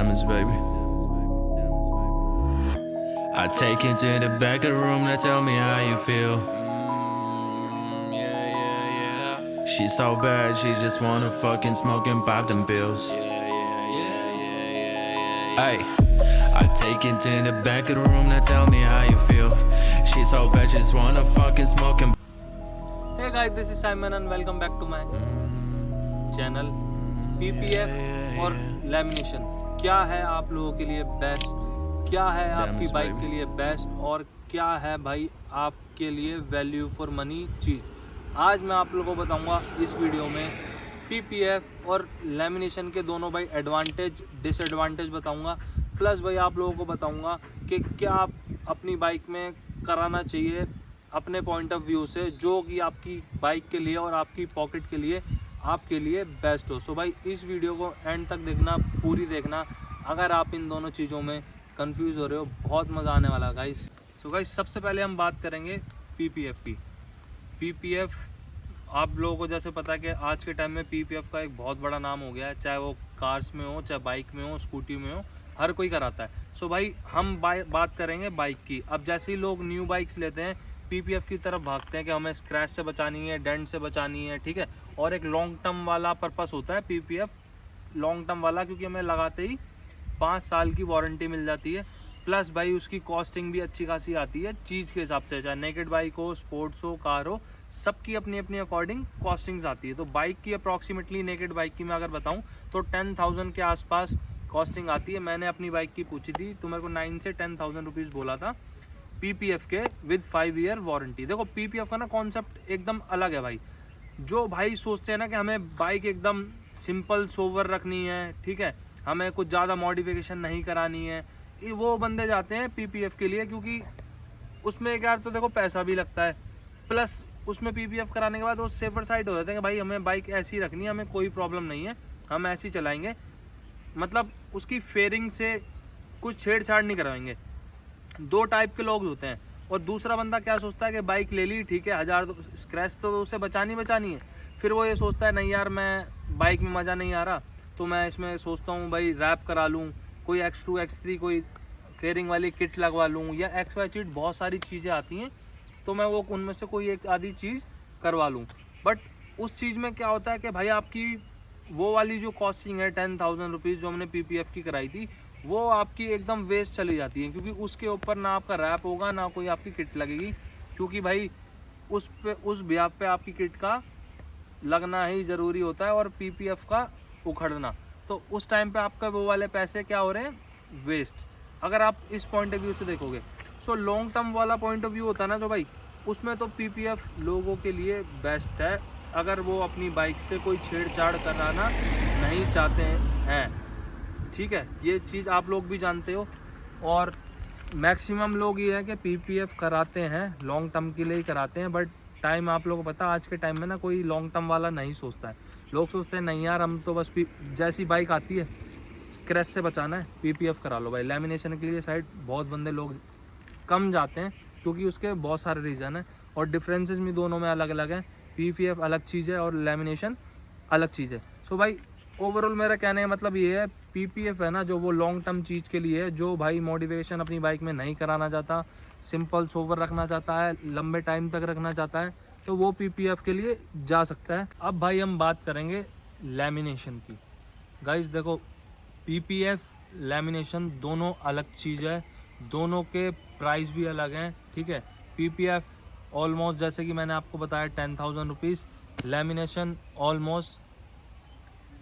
Diamonds, baby. I take you to the back of the room, now tell me how you feel. Yeah. She's so bad, she just wanna fucking smoke and pop them pills. Ay, I take you to the back of the room, now tell me how you feel. She's so bad, she just wanna fucking smoke and. Hey guys, this is Simon and welcome back to my channel. PPF और lamination क्या है आप लोगों के लिए best, क्या है आपकी बाइक के लिए बेस्ट और क्या है भाई आपके लिए वैल्यू फॉर मनी चीज़। आज मैं आप लोगों को बताऊंगा इस वीडियो में PPF और लैमिनेशन के दोनों भाई एडवांटेज डिसएडवांटेज बताऊंगा, प्लस भाई आप लोगों को बताऊंगा कि क्या आप अपनी बाइक में कराना चाहिए अपने पॉइंट ऑफ व्यू से, जो कि आपकी बाइक के लिए और आपकी पॉकेट के लिए आपके लिए बेस्ट हो। सो भाई इस वीडियो को एंड तक देखना, पूरी देखना। अगर आप इन दोनों चीज़ों में कंफ्यूज हो रहे हो, बहुत मज़ा आने वाला गाइस। सो गाइस सबसे पहले हम बात करेंगे PPF की। PPF आप लोगों को जैसे पता है कि आज के टाइम में PPF का एक बहुत बड़ा नाम हो गया है, चाहे वो कार्स में हो, चाहे बाइक में हो, स्कूटी में हो, हर कोई कराता है। सो भाई हम बात करेंगे बाइक की। अब जैसे ही लोग न्यू बाइक्स लेते हैं PPF की तरफ भागते हैं कि हमें स्क्रैच से बचानी है, डेंट से बचानी है, ठीक है। और एक लॉन्ग टर्म वाला पर्पस होता है PPF, लॉन्ग टर्म वाला, क्योंकि हमें लगाते ही 5 साल की वारंटी मिल जाती है। प्लस भाई उसकी कॉस्टिंग भी अच्छी खासी आती है चीज़ के हिसाब से, चाहे नेकेड बाइक हो, स्पोर्ट्स हो, कार हो, सबकी अपनी अपनी अकॉर्डिंग कॉस्टिंग्स आती है। तो बाइक की अप्रॉक्सीमेटली नेकेड बाइक की मैं अगर बताऊँ तो 10,000 के आसपास कॉस्टिंग आती है। मैंने अपनी बाइक की पूछी थी तो मेरे को 9 से 10,000 रुपीज़ बोला था PPF के विद 5 ईयर वारंटी। देखो PPF का ना कॉन्सेप्ट एकदम अलग है भाई। जो भाई सोचते हैं ना कि हमें बाइक एकदम सिंपल सोवर रखनी है, ठीक है, हमें कुछ ज़्यादा मॉडिफिकेशन नहीं करानी है, वो बंदे जाते हैं PPF के लिए, क्योंकि उसमें एक यार तो देखो पैसा भी लगता है, प्लस उसमें PPF कराने के बाद वो सेफर साइड हो जाते हैं कि भाई हमें बाइक ऐसी रखनी है, हमें कोई प्रॉब्लम नहीं है, हम ऐसी चलाएंगे, मतलब उसकी फेयरिंग से कुछ छेड़छाड़ नहीं करवाएंगे। दो टाइप के लोग होते हैं। और दूसरा बंदा क्या सोचता है कि बाइक ले ली, ठीक है, 1000 स्क्रैच तो उसे बचानी है, फिर वो ये सोचता है नहीं यार मैं बाइक में मज़ा नहीं आ रहा तो मैं इसमें सोचता हूँ भाई रैप करा लूँ, कोई X2 X3 कोई फेयरिंग वाली किट लगवा लूँ, या XY चीट, बहुत सारी चीज़ें आती हैं, तो मैं वो उनमें से कोई एक आधी चीज़ करवा लूँ। बट उस चीज़ में क्या होता है कि भाई आपकी वो वाली जो कॉस्टिंग है 10,000 रुपीज़ जो हमने PPF की कराई थी, वो आपकी एकदम वेस्ट चली जाती है, क्योंकि उसके ऊपर ना आपका रैप होगा, ना कोई आपकी किट लगेगी, क्योंकि भाई उस ब्याह पे आपकी किट का लगना ही ज़रूरी होता है और PPF का उखड़ना। तो उस टाइम पे आपका वो वाले पैसे क्या हो रहे हैं, वेस्ट, अगर आप इस पॉइंट ऑफ व्यू से देखोगे। सो लॉन्ग टर्म वाला पॉइंट ऑफ व्यू होता है ना जो भाई, उसमें तो PPF लोगों के लिए बेस्ट है अगर वो अपनी बाइक से कोई छेड़छाड़ कराना नहीं चाहते हैं, ठीक है। ये चीज़ आप लोग भी जानते हो, और मैक्सिमम लोग ये है कि PPF कराते हैं लॉन्ग टर्म के लिए ही कराते हैं। बट टाइम आप लोगों को पता है आज के टाइम में ना कोई लॉन्ग टर्म वाला नहीं सोचता है। लोग सोचते हैं नहीं यार हम तो बस जैसी बाइक आती है स्क्रैच से बचाना है, PPF करा लो भाई। लैमिनेशन के लिए साइड बहुत बंदे लोग कम जाते हैं, क्योंकि उसके बहुत सारे रीज़न हैं और डिफरेंसेस भी दोनों में अलग अलग हैं। PPF अलग चीज़ है और लैमिनेशन अलग चीज़ है। सो भाई ओवरऑल मेरा कहने का मतलब ये है, PPF है ना जो वो लॉन्ग टर्म चीज़ के लिए है, जो भाई मॉडिफिकेशन अपनी बाइक में नहीं कराना चाहता, सिंपल सोवर रखना चाहता है, लंबे टाइम तक रखना चाहता है, तो वो PPF के लिए जा सकता है। अब भाई हम बात करेंगे लैमिनेशन की। गाइस देखो PPF लैमिनेशन दोनों अलग चीज़ है, दोनों के प्राइस भी अलग हैं, ठीक है। PPF ऑलमोस्ट जैसे कि मैंने आपको बताया 10,000 rupees, lamination almost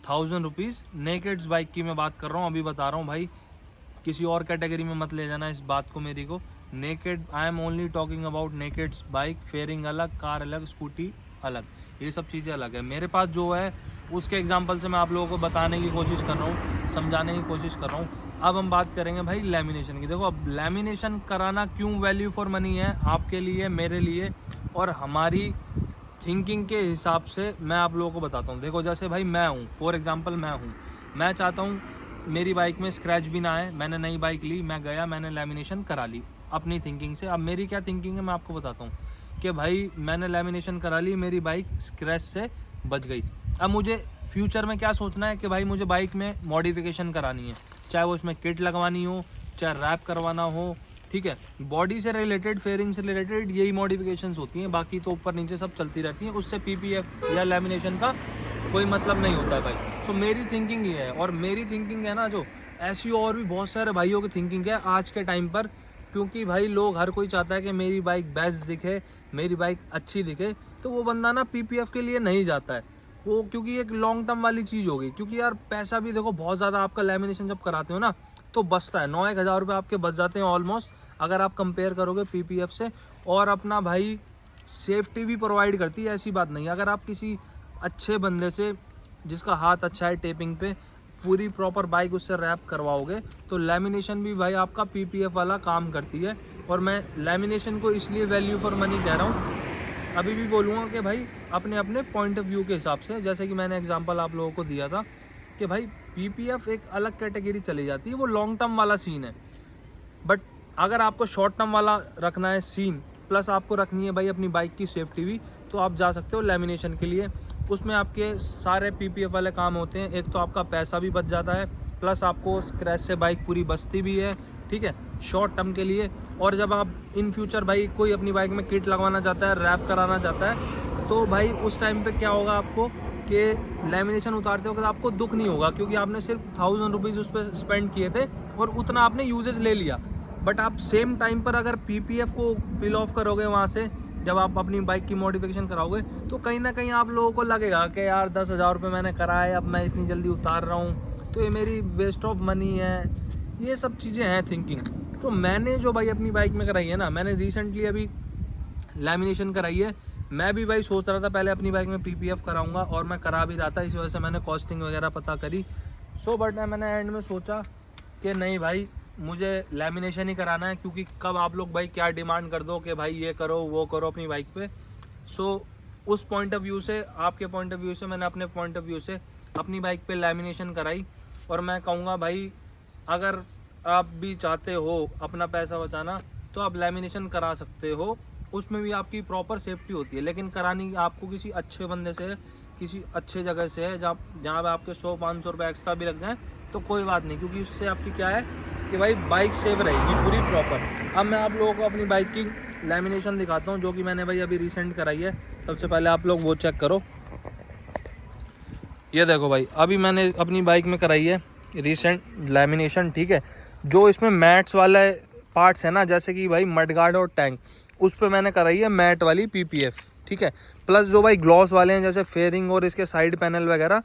1,000 rupees. Nakeds bike की मैं बात कर रहा हूँ, अभी बता रहा हूँ भाई, किसी और कैटेगरी में मत ले जाना इस बात को मेरी को। Naked, I am only talking about nakeds bike, fairing अलग, कार अलग, स्कूटी अलग, ये सब चीज़ें अलग है। मेरे पास जो है उसके एग्जांपल से मैं आप लोगों को बताने की कोशिश कर रहा हूँ, समझाने की कोशिश कर रहा हूँ। अब हम बात करेंगे भाई लैमिनेशन की। देखो अब लैमिनेशन कराना क्यों वैल्यू फॉर मनी है आपके लिए, मेरे लिए और हमारी थिंकिंग के हिसाब से मैं आप लोगों को बताता हूँ। देखो जैसे भाई मैं हूँ, फॉर एग्जांपल मैं चाहता हूँ मेरी बाइक में स्क्रैच भी ना आए, मैंने नई बाइक ली, मैं गया, मैंने लैमिनेशन करा ली अपनी थिंकिंग से। अब मेरी क्या थिंकिंग है मैं आपको बताता हूँ कि भाई मैंने लैमिनेशन करा ली, मेरी बाइक स्क्रैच से बच गई। अब मुझे फ्यूचर में क्या सोचना है कि भाई मुझे बाइक में मॉडिफिकेशन करानी है, चाहे वो इसमें किट लगवानी हो, चाहे रैप करवाना हो, ठीक है। बॉडी से रिलेटेड, फेयरिंग से रिलेटेड यही मॉडिफिकेशंस होती हैं, बाकी तो ऊपर नीचे सब चलती रहती हैं। उससे पीपीएफ या लैमिनेशन का कोई मतलब नहीं होता है भाई। सो मेरी थिंकिंग ये है, और मेरी थिंकिंग है ना, जो ऐसी और भी बहुत सारे भाइयों की थिंकिंग है आज के टाइम पर, क्योंकि भाई लोग, हर कोई चाहता है कि मेरी बाइक बेस्ट दिखे, मेरी बाइक अच्छी दिखे, तो वो बंदा ना पीपीएफ के लिए नहीं जाता है वो, क्योंकि एक लॉन्ग टर्म वाली चीज़ होगी। क्योंकि यार पैसा भी देखो बहुत ज़्यादा आपका लैमिनेशन जब कराते हो ना तो बचता है, 9-1 हज़ार रुपये आपके बच जाते हैं ऑलमोस्ट, अगर आप कंपेयर करोगे पीपीएफ से। और अपना भाई सेफ्टी भी प्रोवाइड करती है, ऐसी बात नहीं है। अगर आप किसी अच्छे बंदे से, जिसका हाथ अच्छा है टेपिंग पे, पूरी प्रॉपर बाइक उससे रैप करवाओगे तो लैमिनेशन भी भाई आपका पीपीएफ वाला काम करती है। और मैं लैमिनेशन को इसलिए वैल्यू फॉर मनी कह रहा हूँ, अभी भी बोलूँगा कि भाई अपने अपने पॉइंट ऑफ व्यू के हिसाब से, जैसे कि मैंने एग्जांपल आप लोगों को दिया था कि भाई पीपीएफ एक अलग कैटेगरी चली जाती है, वो लॉन्ग टर्म वाला सीन है। बट अगर आपको शॉर्ट टर्म वाला रखना है सीन, प्लस आपको रखनी है भाई अपनी बाइक की सेफ्टी भी, तो आप जा सकते हो लैमिनेशन के लिए। उसमें आपके सारे पीपीएफ वाले काम होते हैं। एक तो आपका पैसा भी बच जाता है, प्लस आपको स्क्रैच से बाइक पूरी बचती भी है, ठीक है, शॉर्ट टर्म के लिए। और जब आप इन फ्यूचर भाई कोई अपनी बाइक में किट लगवाना चाहता है, रैप कराना चाहता है, तो भाई उस टाइम पे क्या होगा आपको कि लैमिनेशन उतारते वक्त आपको दुख नहीं होगा, क्योंकि आपने सिर्फ 1000 रुपीज़ उस पर स्पेंड किए थे और उतना आपने यूजेज ले लिया। बट आप सेम टाइम पर अगर पीपीएफ को पिल ऑफ करोगे वहाँ से, जब आप अपनी बाइक की मॉडिफिकेशन कराओगे, तो कहीं ना कहीं आप लोगों को लगेगा कि यार 10,000 रुपये मैंने कराए, अब मैं इतनी जल्दी उतार रहा हूँ, तो ये मेरी वेस्ट ऑफ मनी है। ये सब चीज़ें हैं थिंकिंग। तो मैंने जो भाई अपनी बाइक में कराई है ना, मैंने रिसेंटली अभी लैमिनेशन कराई है। मैं भी भाई सोच रहा था पहले अपनी बाइक में पीपीएफ कराऊंगा, और मैं करा भी रहा था, इसी वजह से मैंने कॉस्टिंग वगैरह पता करी। बट मैंने एंड में सोचा कि नहीं भाई, मुझे लैमिनेशन ही कराना है, क्योंकि कब आप लोग भाई क्या डिमांड कर दो कि भाई ये करो वो करो अपनी बाइक पे। उस पॉइंट ऑफ व्यू से, आपके पॉइंट ऑफ व्यू से, मैंने अपने पॉइंट ऑफ व्यू से अपनी बाइक पे लैमिनेशन कराई। और मैं कहूँगा भाई, अगर आप भी चाहते हो अपना पैसा बचाना, तो आप लैमिनेशन करा सकते हो। उसमें भी आपकी प्रॉपर सेफ्टी होती है, लेकिन करानी आपको किसी अच्छे बंदे से, किसी अच्छे जगह से है, जहाँ पे आपके 100-500 रुपये एक्स्ट्रा भी लग जाएँ तो कोई बात नहीं, क्योंकि उससे आपकी क्या है कि भाई बाइक सेफ रहेगी पूरी प्रॉपर। अब मैं आप लोगों को अपनी बाइक की लैमिनेशन दिखाता हूँ, जो कि मैंने भाई अभी रिसेंट कराई है। सबसे पहले आप लोग वो चेक करो, ये देखो भाई, अभी मैंने अपनी बाइक में कराई है रिसेंट लैमिनेशन, ठीक है। जो इसमें मैट्स वाले पार्ट्स है ना, जैसे कि भाई मडगार्ड और टैंक, उस पर मैंने कराई है मैट वाली पीपीएफ, ठीक है। प्लस जो भाई ग्लॉस वाले हैं, जैसे फेयरिंग और इसके साइड पैनल वगैरह,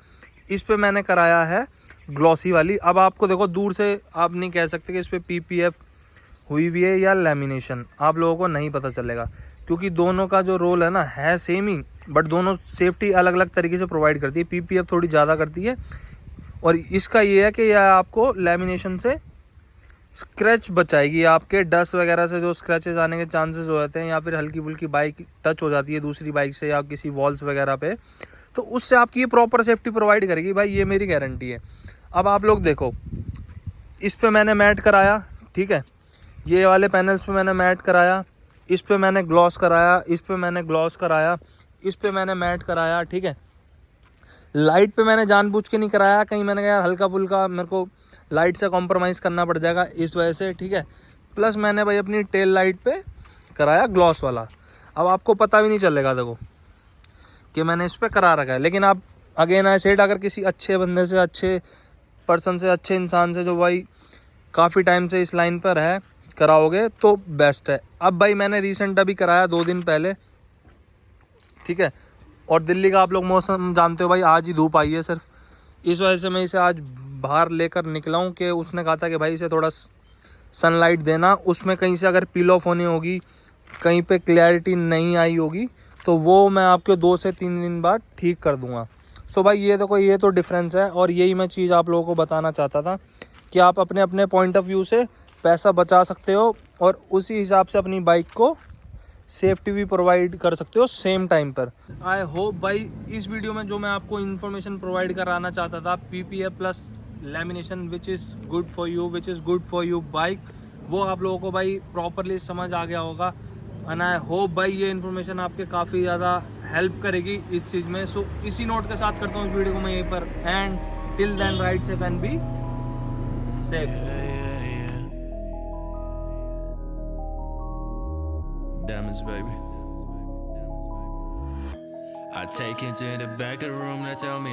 इस पे मैंने कराया है ग्लॉसी वाली। अब आपको देखो दूर से आप नहीं कह सकते कि इस पर पीपीएफ हुई हुई है या लैमिनेशन, आप लोगों को नहीं पता चलेगा, क्योंकि दोनों का जो रोल है ना है सेम ही, बट दोनों सेफ्टी अलग अलग तरीके से प्रोवाइड करती है। पीपीएफ थोड़ी ज़्यादा करती है, और इसका ये है कि यह आपको लैमिनेशन से स्क्रैच बचाएगी, आपके डस्ट वगैरह से जो स्क्रैचेस आने के चांसेस हो जाते हैं, या फिर हल्की फुल्की बाइक टच हो जाती है दूसरी बाइक से या किसी वॉल्स वगैरह पे, तो उससे आपकी ये प्रॉपर सेफ्टी प्रोवाइड करेगी भाई, ये मेरी गारंटी है। अब आप लोग देखो, इस पे मैंने मैट कराया, ठीक है, ये वाले पैनल्स पे मैंने मैट कराया, इस पे मैंने ग्लॉस कराया, इस पे मैंने ग्लॉस कराया, इस पे मैंने मैट कराया, ठीक है। लाइट पे मैंने जानबूझ के नहीं कराया, कहीं मैंने कहा यार हल्का फुल्का मेरे को लाइट से कॉम्प्रोमाइज़ करना पड़ जाएगा, इस वजह से, ठीक है। प्लस मैंने भाई अपनी टेल लाइट पे कराया ग्लॉस वाला। अब आपको पता भी नहीं चलेगा देखो कि मैंने इस पे करा रखा है। लेकिन आप अगेन आई सेड, अगर किसी अच्छे बंदे से, अच्छे पर्सन से, अच्छे इंसान से, जो भाई काफ़ी टाइम से इस लाइन पर है, कराओगे तो बेस्ट है। अब भाई मैंने रिसेंट अभी कराया 2 दिन पहले, ठीक है। और दिल्ली का आप लोग मौसम जानते हो भाई, आज ही धूप आई है सिर्फ, इस वजह से मैं इसे आज बाहर लेकर निकला हूँ कि उसने कहा था कि भाई इसे थोड़ा सनलाइट देना, उसमें कहीं से अगर पील ऑफ होनी होगी, कहीं पे क्लैरिटी नहीं आई होगी, तो वो मैं आपको 2 से 3 दिन बाद ठीक कर दूँगा। सो भाई ये देखो, ये तो डिफरेंस है, और यही मैं चीज़ आप लोगों को बताना चाहता था कि आप अपने अपने पॉइंट ऑफ व्यू से पैसा बचा सकते हो, और उसी हिसाब से अपनी बाइक को सेफ्टी भी प्रोवाइड कर सकते हो सेम टाइम पर। आई होप भाई इस वीडियो में जो मैं आपको इन्फॉर्मेशन प्रोवाइड कराना चाहता था, PPF plus lamination which is good for you, which is good for you bike, वो आप लोगों को भाई प्रॉपरली समझ आ गया होगा। एंड आई होप भाई ये इन्फॉर्मेशन आपके काफ़ी ज़्यादा हेल्प करेगी इस चीज़ में। सो इसी नोट के साथ करता हूँ इस वीडियो को मैं यहीं पर, and till then ride safe and be safe. Diamonds, baby. I take you to the back of the room, now tell me